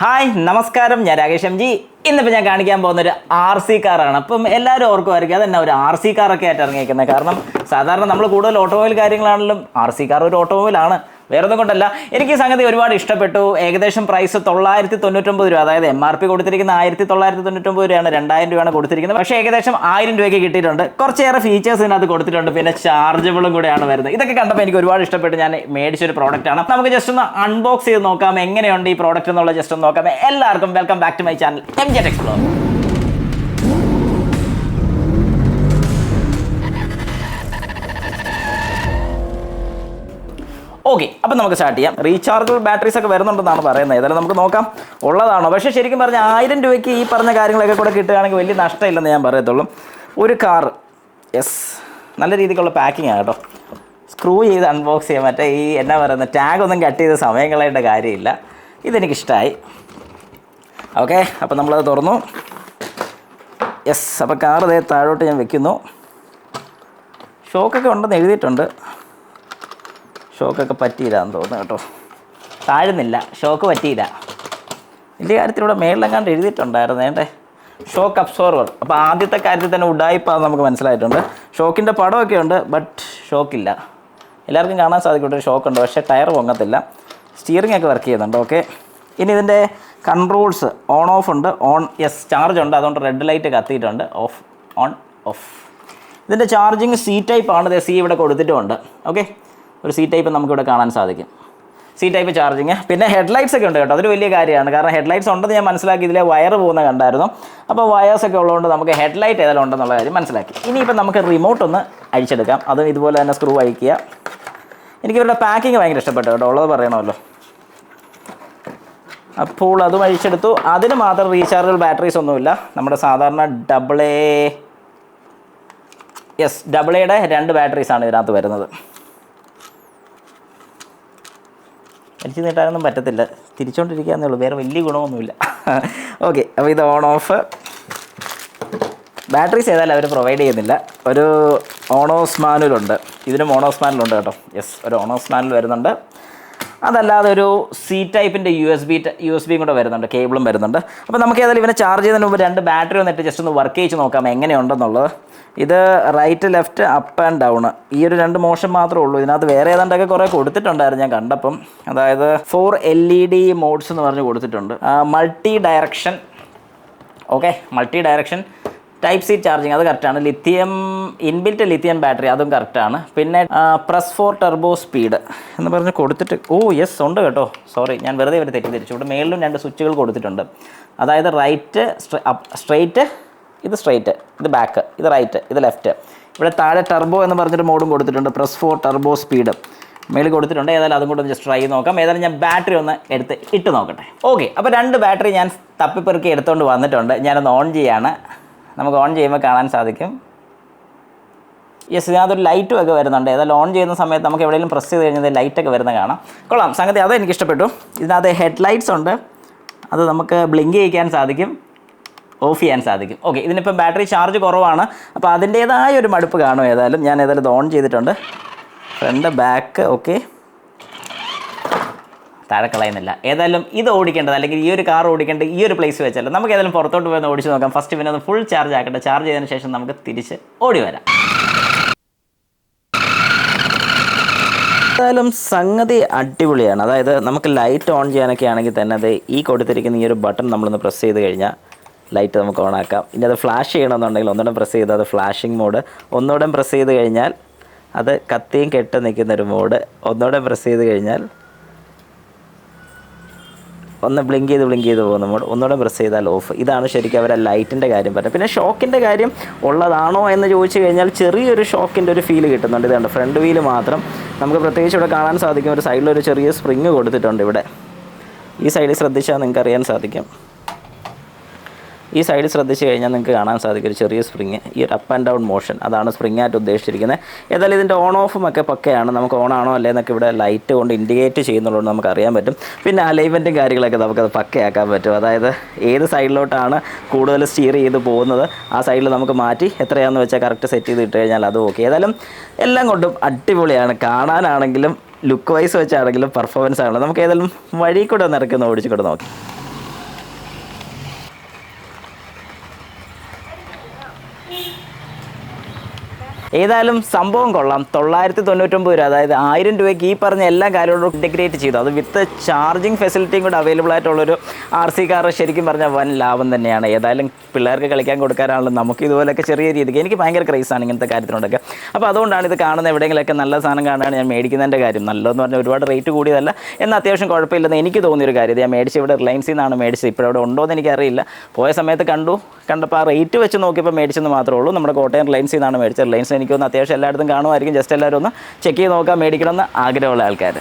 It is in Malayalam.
ഹായ് നമസ്കാരം, ഞാൻ രാകേഷ് എം ജി. ഇന്നിപ്പോൾ ഞാൻ കാണിക്കാൻ പോകുന്നൊരു RC കാറാണ്. അപ്പം എല്ലാവരും ഓർക്കുമായിരിക്കും അതെന്നെ ഒരു RC കാറൊക്കെ ആയിട്ട് ഇറങ്ങിയിരിക്കുന്നത്. കാരണം സാധാരണ നമ്മൾ കൂടുതൽ ഓട്ടോമൊബൈൽ കാര്യങ്ങളാണെങ്കിലും RC കാർ ഒരു ഓട്ടോമൊബൈലാണ്, വേറൊന്നും കൊണ്ടല്ല. എനിക്ക് ഈ സംഗതി ഒരുപാട് ഇഷ്ടപ്പെട്ടു. ഏകദേശം പ്രൈസ് 999 രൂപ, അതായത് MRP കൊടുത്തിരിക്കുന്ന 1999 രൂപയാണ്, 2000 രൂപയാണ് കൊടുത്തിരിക്കുന്നത്. പക്ഷേ ഏകദേശം 1000 രൂപയ്ക്ക് കിട്ടിയിട്ടുണ്ട്. കുറച്ചേറെ ഫീച്ചേഴ്സ് ഇതിനകത്ത് കൊടുത്തിട്ടുണ്ട്, പിന്നെ ചാർജബിളും കൂടെയാണ് വരുന്നത്. ഇതൊക്കെ കണ്ടപ്പോൾ എനിക്ക് ഒരുപാട് ഇഷ്ടപ്പെട്ടു. ഞാൻ മേടിച്ചൊരു പ്രോഡക്റ്റാണ്. നമുക്ക് ജസ്റ്റ് ഒന്ന് അൺബോക്സ് ചെയ്ത് നോക്കാം എങ്ങനെയുണ്ട് ഈ പ്രോഡക്റ്റ് എന്നുള്ള ജസ്റ്റ് ഒന്ന് നോക്കാം. എല്ലാവർക്കും welcome back to my channel MJ Explore. Okay, അപ്പം നമുക്ക് സ്റ്റാർട്ട് ചെയ്യാം. റീചാർജബിൾ ബാറ്ററീസ് ഒക്കെ വരുന്നുണ്ടെന്നാണ് പറയുന്നത്. ഏതായാലും നമുക്ക് നോക്കാം ഉള്ളതാണോ. പക്ഷേ ശരിക്കും പറഞ്ഞാൽ 1000 രൂപയ്ക്ക് ഈ പറഞ്ഞ കാര്യങ്ങളൊക്കെ കൂടെ കിട്ടുകയാണെങ്കിൽ വലിയ നഷ്ടമില്ലെന്ന് ഞാൻ പറയത്തുള്ളൂ. ഒരു കാർ, യെസ്, നല്ല രീതിക്കുള്ള പാക്കിംഗ് ആണ് കേട്ടോ. സ്ക്രൂ ചെയ്ത് അൺബോക്സ് ചെയ്യാൻ മറ്റേ ഈ എന്നാ പറയുന്നത് ടാഗ് ഒന്നും കട്ട് ചെയ്ത് സമയം കളയേണ്ട കാര്യമില്ല. ഇതെനിക്കിഷ്ടമായി. ഓക്കെ, അപ്പം നമ്മളത് തുറന്നു. യെസ്, അപ്പോൾ കാർ ഇതേ താഴോട്ട് ഞാൻ വെക്കുന്നു. ഷോക്കൊക്കെ ഉണ്ടെന്ന് എഴുതിയിട്ടുണ്ട്. ഷോക്കൊക്കെ പറ്റിയില്ലാന്ന് തോന്നുന്നു കേട്ടോ. താഴുന്നില്ല, ഷോക്ക് പറ്റിയില്ല. വലിയ കാര്യത്തിലൂടെ മേളിലെങ്ങാണ്ട് എഴുതിയിട്ടുണ്ടായിരുന്നു വേണ്ടേ, ഷോക്ക് അബ്സോർവർ. അപ്പോൾ ആദ്യത്തെ കാര്യത്തിൽ തന്നെ ഉഡായിപ്പാന്ന് നമുക്ക് മനസ്സിലായിട്ടുണ്ട്. ഷോക്കിൻ്റെ പടമൊക്കെ ഉണ്ട്, ബട്ട് ഷോക്കില്ല. എല്ലാവർക്കും കാണാൻ സാധിക്കും ഷോക്കുണ്ട്, പക്ഷേ ടയർ പൊങ്ങത്തില്ല. സ്റ്റിയറിംഗ് ഒക്കെ വർക്ക് ചെയ്യുന്നുണ്ട്. ഓക്കെ, ഇനി ഇതിൻ്റെ കൺട്രോൾസ് ഓൺ ഓഫ് ഉണ്ട്. ഓൺ, യെസ്, ചാർജ് ഉണ്ട്, അതുകൊണ്ട് റെഡ് ലൈറ്റ് കത്തിയിട്ടുണ്ട്. Off, on, off. ഇതിൻ്റെ ചാർജിങ് C ടൈപ്പ് ആണ്. C ഇവിടെ കൊടുത്തിട്ടുമുണ്ട്. ഓക്കെ, ഒരു C ടൈപ്പ് നമുക്കിവിടെ കാണാൻ സാധിക്കും. C type charging. പിന്നെ ഹെഡ്ലൈറ്റ്സ് ഒക്കെ ഉണ്ട് കേട്ടോ. അതൊരു വലിയ കാര്യമാണ്. കാരണം ഹെഡ്ലൈറ്റ്സ് ഉണ്ടെന്ന് ഞാൻ മനസ്സിലാക്കി. ഇതിലെ വയർ പോകുന്ന കണ്ടായിരുന്നു. അപ്പോൾ വയേഴ്സൊക്കെ ഉള്ളതുകൊണ്ട് നമുക്ക് ഹെഡ്ലൈറ്റ് ഏതെങ്കിലും ഉണ്ടെന്നുള്ള കാര്യം മനസ്സിലാക്കി. ഇനിയിപ്പോൾ നമുക്ക് റിമോട്ട് ഒന്ന് അഴിച്ചെടുക്കാം. അതും ഇതുപോലെ തന്നെ സ്ക്രൂ അഴിക്കുക. എനിക്ക് ഇവരുടെ പാക്കിങ് ഭയങ്കര ഇഷ്ടപ്പെട്ടു കേട്ടോ, ഉള്ളത് പറയണമല്ലോ. അപ്പോൾ അതും അഴിച്ചെടുത്തു. അതിന് മാത്രം റീചാർജബിൾ ബാറ്ററീസ് ഒന്നുമില്ല. നമ്മുടെ സാധാരണ AA-യുടെ 2 ബാറ്ററീസാണ് ഇതിനകത്ത് വരുന്നത്. വലിച്ചു നീട്ടാനൊന്നും പറ്റത്തില്ല, തിരിച്ചുകൊണ്ടിരിക്കാന്നേ ഉള്ളൂ, വേറെ വലിയ ഗുണമൊന്നുമില്ല. ഓക്കെ, അപ്പോൾ ഇത് ഓൺ ഓഫ്. ബാറ്ററീസ് ഏതായാലും അവർ പ്രൊവൈഡ് ചെയ്യുന്നില്ല. ഒരു ഓണോസ് മാനുവലുണ്ട്. ഇതിനും ഓണോസ് മാനുവലുണ്ട് കേട്ടോ. യെസ്, ഒരു ഓണോസ് മാനുവൽ വരുന്നുണ്ട്. അതല്ലാതെ ഒരു C ടൈപ്പിൻ്റെ USB കൂടെ വരുന്നുണ്ട്, കേബിളും വരുന്നുണ്ട്. അപ്പോൾ നമുക്ക് ഏതായാലും ഇവനെ ചാർജ് ചെയ്യുന്നതിന് മുമ്പ് 2 ബാറ്ററി വന്നിട്ട് ജസ്റ്റ് ഒന്ന് വർക്ക് ചെയ്ത് നോക്കാം എങ്ങനെയുണ്ടെന്നുള്ളത്. ഇത് right, left, up and down, ഈ ഒരു 2 മോഷൻ മാത്രമേ ഉള്ളൂ. ഇതിനകത്ത് വേറെ ഏതാണ്ടൊക്കെ കുറേ കൊടുത്തിട്ടുണ്ടായിരുന്നു ഞാൻ കണ്ടപ്പം. അതായത് 4 LED മോഡ്സ് എന്ന് പറഞ്ഞ് കൊടുത്തിട്ടുണ്ട്. Multi direction, okay, multi direction type C charging, അത് കറക്റ്റാണ്. ഇൻബിൽറ്റ് ലിഥിയം ബാറ്ററി, അതും കറക്റ്റാണ്. പിന്നെ പ്രസ് ഫോർ ടർബോ സ്പീഡ് എന്ന് പറഞ്ഞ് കൊടുത്തിട്ട്, യെസ് ഉണ്ട് കേട്ടോ. സോറി, ഞാൻ വെറുതെ ഇവർ തെറ്റിദ്ധരിച്ചു. ഇവിടെ മേളിലും 2 സ്വിച്ചുകൾ കൊടുത്തിട്ടുണ്ട്. അതായത് റൈറ്റ്, സ്ട്രെയിറ്റ്, ഇത് സ്ട്രെയിറ്റ്, ഇത് ബാക്ക്, ഇത് റൈറ്റ്, ഇത് ലെഫ്റ്റ്. ഇവിടെ താഴെ ടർബോ എന്ന് പറഞ്ഞൊരു മോഡും കൊടുത്തിട്ടുണ്ട്. പ്രസ് ഫോർ ടർബോ സ്പീഡ് മേളിൽ കൊടുത്തിട്ടുണ്ട്. ഏതായാലും അതും കൂടെ ഒന്ന് ജസ്റ്റ് ട്രൈ ചെയ്ത് നോക്കാം. ഏതായാലും ഞാൻ ബാറ്ററി ഒന്ന് ഇട്ട് നോക്കട്ടെ. ഓക്കെ, അപ്പോൾ 2 ബാറ്ററി ഞാൻ തപ്പിപ്പെറുക്കി എടുത്തുകൊണ്ട് വന്നിട്ടുണ്ട്. ഞാനൊന്ന് ഓൺ ചെയ്യാണ്. നമുക്ക് ഓൺ ചെയ്യുമ്പോൾ കാണാൻ സാധിക്കും. യെസ്, ഇതിനകത്തൊരു ലൈറ്റും ഒക്കെ വരുന്നുണ്ട്. ഏതായാലും ഓൺ ചെയ്യുന്ന സമയത്ത് നമുക്ക് എവിടെയെങ്കിലും പ്രസ് ചെയ്ത് കഴിഞ്ഞാൽ ലൈറ്റൊക്കെ വരുന്നത് കാണാം. കൊള്ളാം സംഗതി, അത് എനിക്ക് ഇഷ്ടപ്പെട്ടു. ഇതിനകത്ത് ഹെഡ്ലൈറ്റ്സ് ഉണ്ട്, അത് നമുക്ക് ബ്ലിങ്ക് ചെയ്യിക്കാൻ സാധിക്കും, ഓഫ് ചെയ്യാൻ സാധിക്കും. ഓക്കെ, ഇതിനിപ്പം ബാറ്ററി ചാർജ് കുറവാണ്, അപ്പോൾ അതിൻ്റേതായ ഒരു മടുപ്പ് കാണും. ഏതായാലും ഞാൻ ഇത് ഓൺ ചെയ്തിട്ടുണ്ട്. ഫ്രണ്ട്, ബാക്ക്, ഓക്കെ, താഴെ കളയുന്നില്ല. ഏതായാലും ഇത് ഓടിക്കേണ്ടത്, അല്ലെങ്കിൽ ഈ ഒരു കാർ ഓടിക്കേണ്ടത് ഈ ഒരു പ്ലേസ് വെച്ചല്ല. നമുക്ക് ഏതായാലും പുറത്തോട്ട് പോയി ഓടിച്ച് നോക്കാം. ഫസ്റ്റ് പിന്നെ ഒന്ന് ഫുൾ ചാർജ് ആക്കട്ടെ. ചാർജ് ചെയ്തതിന് ശേഷം നമുക്ക് തിരിച്ച് ഓടി വരാം. ഏതായാലും സംഗതി അടിപൊളിയാണ്. അതായത് നമുക്ക് ലൈറ്റ് ഓൺ ചെയ്യാനൊക്കെ ആണെങ്കിൽ തന്നെ അത് ഈ കൊടുത്തിരിക്കുന്ന ഈ ഒരു ബട്ടൺ നമ്മളൊന്ന് പ്രസ് ചെയ്ത് കഴിഞ്ഞാൽ ലൈറ്റ് നമുക്ക് ഓൺ ആക്കാം. ഇനി അത് ഫ്ലാഷ് ചെയ്യണമെന്നുണ്ടെങ്കിൽ ഒന്നുകൂടെ പ്രസ് ചെയ്ത് അത് ഫ്ലാഷിംഗ് മോഡ്, ഒന്നുകൂടെ പ്രസ് ചെയ്ത് കഴിഞ്ഞാൽ അത് കത്തിയും കെട്ട് നിൽക്കുന്നൊരു മോഡ്, ഒന്നുകൂടെ പ്രസ് ചെയ്ത് കഴിഞ്ഞാൽ ഒന്ന് ബ്ലിങ്ക് ചെയ്ത് പോകുന്ന മോഡ്, ഒന്നുകൂടെ പ്രസ് ചെയ്താൽ ഓഫ്. ഇതാണ് ശരിക്കും അവരെ ലൈറ്റിൻ്റെ കാര്യം പറഞ്ഞത്. പിന്നെ ഷോക്കിൻ്റെ കാര്യം ഉള്ളതാണോ എന്ന് ചോദിച്ചു കഴിഞ്ഞാൽ ചെറിയൊരു ഷോക്കിൻ്റെ ഒരു ഫീൽ കിട്ടുന്നുണ്ട്. ഇതുണ്ട് ഫ്രണ്ട് വീല് മാത്രം നമുക്ക് പ്രത്യേകിച്ച് ഇവിടെ കാണാൻ സാധിക്കും. ഒരു സൈഡിലൊരു ചെറിയ സ്പ്രിങ് കൊടുത്തിട്ടുണ്ട്. ഇവിടെ ഈ സൈഡിൽ ശ്രദ്ധിച്ചാൽ നിങ്ങൾക്ക് അറിയാൻ സാധിക്കും. ഈ സൈഡ് ശ്രദ്ധിച്ച് കഴിഞ്ഞാൽ നിങ്ങൾക്ക് കാണാൻ സാധിക്കും ഒരു ചെറിയ സ്പ്രിങ്. ഈ ഒരു അപ്പ് ആൻഡ് ഡൗൺ മോഷൻ, അതാണ് സ്പ്രിങ് ആയിട്ട് ഉദ്ദേശിച്ചിരിക്കുന്നത്. ഏതായാലും ഇതിൻ്റെ ഓൺ ഓഫും ഒക്കെ പക്കയാണ്. നമുക്ക് ഓൺ ആണോ അല്ലേ എന്നൊക്കെ ഇവിടെ ലൈറ്റ് കൊണ്ട് ഇൻഡിക്കേറ്റ് ചെയ്യുന്നുള്ളതുകൊണ്ട് നമുക്ക് അറിയാൻ പറ്റും. പിന്നെ അലൈൻമെൻറ്റും കാര്യങ്ങളൊക്കെ നമുക്കത് പക്കയാക്കാൻ പറ്റും. അതായത് ഏത് സൈഡിലോട്ടാണ് കൂടുതൽ സ്റ്റിയർ ചെയ്ത് പോകുന്നത് ആ സൈഡിൽ നമുക്ക് മാറ്റി എത്രയാണെന്ന് വെച്ചാൽ കറക്റ്റ് സെറ്റ് ചെയ്ത് ഇട്ട് കഴിഞ്ഞാൽ അതും ഓക്കെ. ഏതായാലും എല്ലാം കൊണ്ടും അടിപൊളിയാണ്. കാണാനാണെങ്കിലും ലുക്ക് വൈസ് വെച്ചാണെങ്കിലും പെർഫോമൻസ് ആണ്. നമുക്ക് ഏതായാലും വഴി കൂടെ ഒന്ന് ഇറക്കി ഓടിച്ചു കൂടെ നോക്കി. ഏതായാലും സംഭവം കൊള്ളാം. 999 രൂപ, അതായത് 1000 രൂപയ്ക്ക് ഈ പറഞ്ഞ എല്ലാ കാര്യങ്ങളും ഇൻറ്റഗ്രേറ്റ് ചെയ്തു, അത് വിത്ത് ചാർജിങ് ഫെസിലിറ്റിയും കൂടെ അവൈലബിൾ ആയിട്ടുള്ളൊരു RC കാർ ശരിക്കും പറഞ്ഞാൽ വൻ ലാഭം തന്നെയാണ്. ഏതായാലും പിള്ളേർക്ക് കളിക്കാൻ കൊടുക്കാനാണല്ലോ, നമുക്ക് ഇതുപോലെയൊക്കെ ചെറിയ രീതിക്ക് എനിക്ക് ഭയങ്കര ക്രൈസാണ് ഇങ്ങനത്തെ കാര്യത്തിനോടൊക്കെ. അപ്പോൾ അതുകൊണ്ടാണ് ഇത് കാണുന്ന എവിടെയെങ്കിലൊക്കെ നല്ല സാധനം കാണുകയാണ് ഞാൻ മേടിക്കുന്നതിൻ്റെ കാര്യം. നല്ലതെന്ന് പറഞ്ഞാൽ ഒരുപാട് റേറ്റ് കൂടിയതല്ല, എന്നാൽ അത്യാവശ്യം കുഴപ്പമില്ലെന്ന് എനിക്ക് തോന്നിയൊരു കാര്യം. ഇത് ഞാൻ മേടിച്ച് ഇവിടെ റിലയൻസിൽ നിന്നാണ് മേടിച്ചത്. ഇപ്പോൾ അവിടെ ഉണ്ടോ എന്ന് എനിക്കറിയില്ല, പോയ സമയത്ത് കണ്ടപ്പോൾ ആ റേറ്റ് വെച്ച് നോക്കിയപ്പോൾ മേടിച്ചെന്ന് മാത്രമേ ഉള്ളൂ. നമ്മുടെ കോട്ടയം റിലയൻസിൽ നിന്നാണ് മേടിച്ചത്. റിലയൻസിൽ എനിക്കൊന്ന് അത്യാവശ്യം എല്ലായിടത്തും കാണുമായിരിക്കും. ജസ്റ്റ് എല്ലാവരും ഒന്ന് ചെക്ക് ചെയ്ത് നോക്കാൻ മേടിക്കണമെന്ന് ആഗ്രഹമുള്ള ആൾക്കാർ.